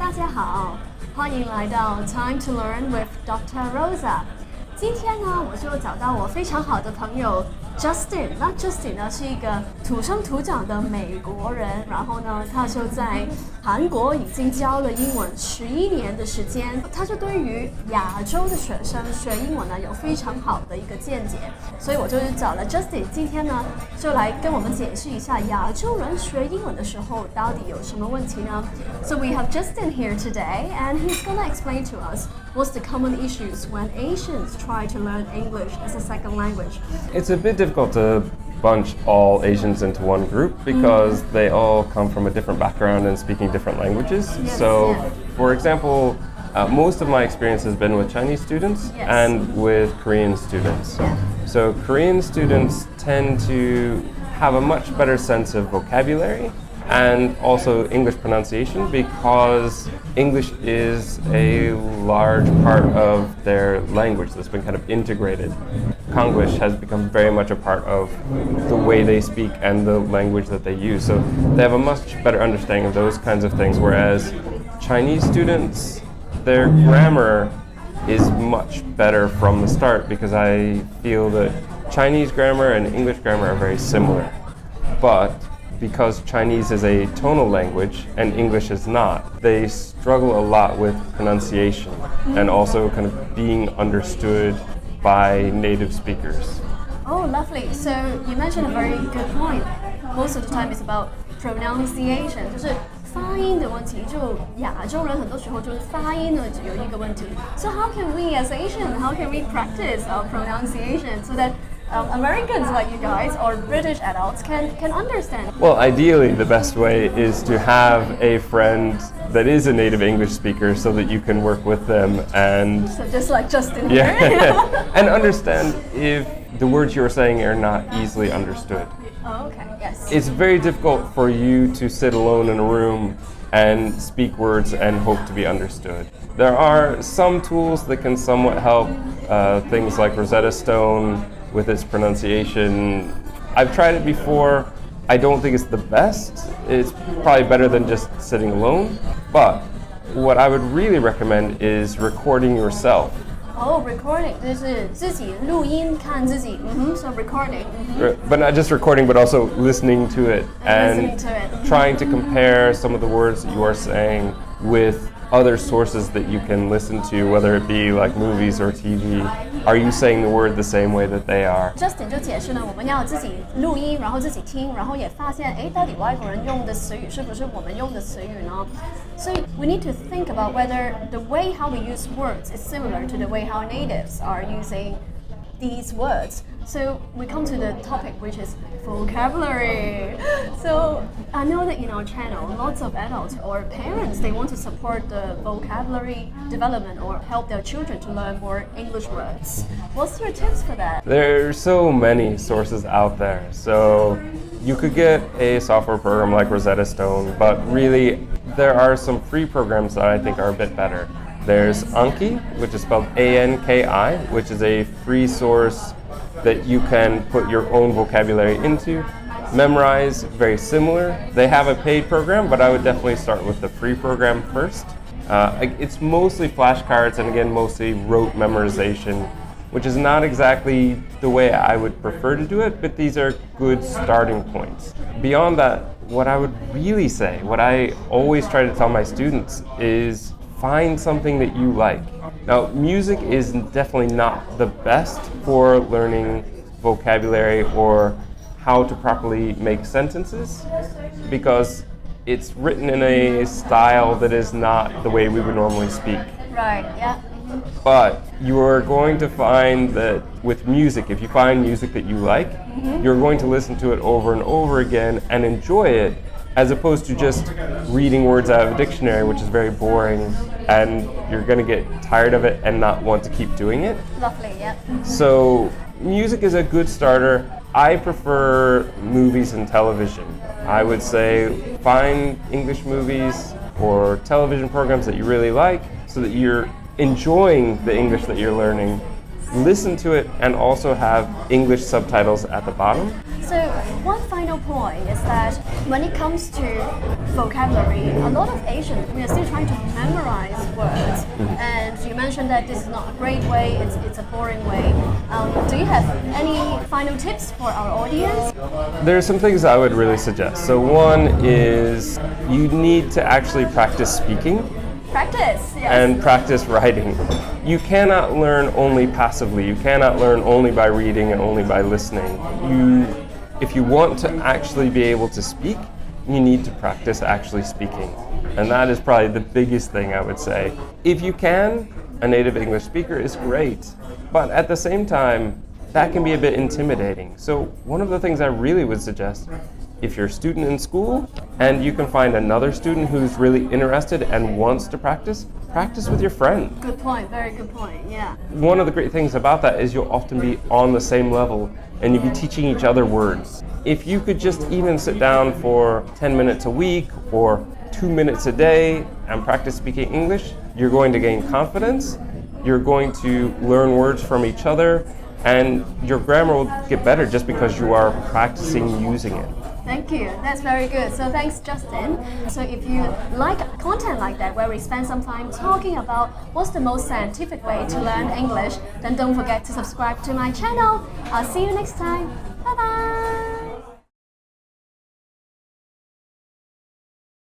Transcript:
大家好，欢迎来到 Time to Learn with Dr. Rosa。今天呢，我就找到我非常好的朋友 Justin。那 Justin 呢是一个土生土长的美国人，然后呢，他就在韩国已经教了英文11年的时间。他就对于亚洲的学生学英文呢有非常好的一个见解，所以我就找了 Justin。今天呢，就来跟我们解释一下亚洲人学英文的时候到底有什么问题呢 ？So we have Justin here today, and he's gonna explain to us what's the common issues when Asians try to learn English as a second language. It's a bit difficult to bunch all Asians into one group because they all come from a different background and speaking different languages. For example, most of my experience has been with Chinese students and with Korean students. So Korean students tend to have a much better sense of vocabulary and also English pronunciation because English is a large part of their language that's been kind of integrated. Konglish has become very much a part of the way they speak and the language that they use. So they have a much better understanding of those kinds of things, whereas Chinese students, their grammar is much better from the start because I feel that Chinese grammar and English grammar are very similar. But because Chinese is a tonal language and English is not, they struggle a lot with pronunciation and also kind of being understood by native speakers. Oh, lovely. So you mentioned a very good point. Most of the time it's about pronunciation. 就是发音的问题，就亚洲人很多时候就是发音呢有一个问题。So how can we as Asian, how can we practice our pronunciation so that Americans like you guys or British adults can understand? Well, ideally the best way is to have a friend that is a native English speaker so that you can work with them and so just like Justin here, and understand if the words you're saying are not easily understood. Oh, okay, yes. It's very difficult for you to sit alone in a room and speak words and hope to be understood. There are some tools that can somewhat help, things like Rosetta Stone with its pronunciation. I've tried it before. I don't think it's the best. It's probably better than just sitting alone. But what I would really recommend is recording yourself. Oh, recording 就是自己录音看自己，so recording. But not just recording, but also listening to it and trying to compare some of the words that you are saying with other sources that you can listen to, whether it be like movies or TV. Are you saying the word the same way that they are? Justin 就解释呢，我们要自己录音，然后自己听，然后也发现，哎，到底外国人用的词语是不是我们用的词语呢？ So we need to think about whether the way how we use words is similar to the way how natives are using these words. So we come to the topic, which is vocabulary. So I know that in our channel, lots of adults or parents, they want to support the vocabulary development or help their children to learn more English words. What's your tips for that? There are so many sources out there. So you could get a software program like Rosetta Stone, but really there are some free programs that I think are a bit better. There's Anki, which is spelled A-N-K-I, which is a free source that you can put your own vocabulary into. Memrise, very similar. They have a paid program, but I would definitely start with the free program first. It's mostly flashcards and again, mostly rote memorization, which is not exactly the way I would prefer to do it, but these are good starting points. Beyond that, what I would really say, what I always try to tell my students is find something that you like. Now, music is definitely not the best for learning vocabulary or how to properly make sentences because it's written in a style that is not the way we would normally speak. Right, yeah. But you are going to find that with music, if you find music that you like, you're going to listen to it over and over again and enjoy it, as opposed to just reading words out of a dictionary, which is very boring, and you're going to get tired of it and not want to keep doing it. Lovely, yeah. So music is a good starter. I prefer movies and television. I would say find English movies or television programs that you really like so that you're enjoying the English that you're learning listen to it, and also have English subtitles at the bottom. So one final point is that when it comes to vocabulary, a lot of Asians, we are still trying to memorize words. And you mentioned that this is not a great way, it's a boring way. Do you have any final tips for our audience? There are some things I would really suggest. So one is you need to actually practice speaking. Practice, yes. And practice writing. You cannot learn only passively. You cannot learn only by reading and only by listening. If you want to actually be able to speak, you need to practice actually speaking. And that is probably the biggest thing I would say. If you can, a native English speaker is great. But at the same time, that can be a bit intimidating. So one of the things I really would suggest, if you're a student in school and you can find another student who's really interested and wants to practice with your friend. Good point, very good point, yeah. One of the great things about that is you'll often be on the same level and you'll be teaching each other words. If you could just even sit down for 10 minutes a week or 2 minutes a day and practice speaking English, you're going to gain confidence, you're going to learn words from each other, and your grammar will get better just because you are practicing using it. Thank you. That's very good. So thanks, Justin. So if you like content like that, where we spend some time talking about what's the most scientific way to learn English, then don't forget to subscribe to my channel. I'll see you next time. Bye bye.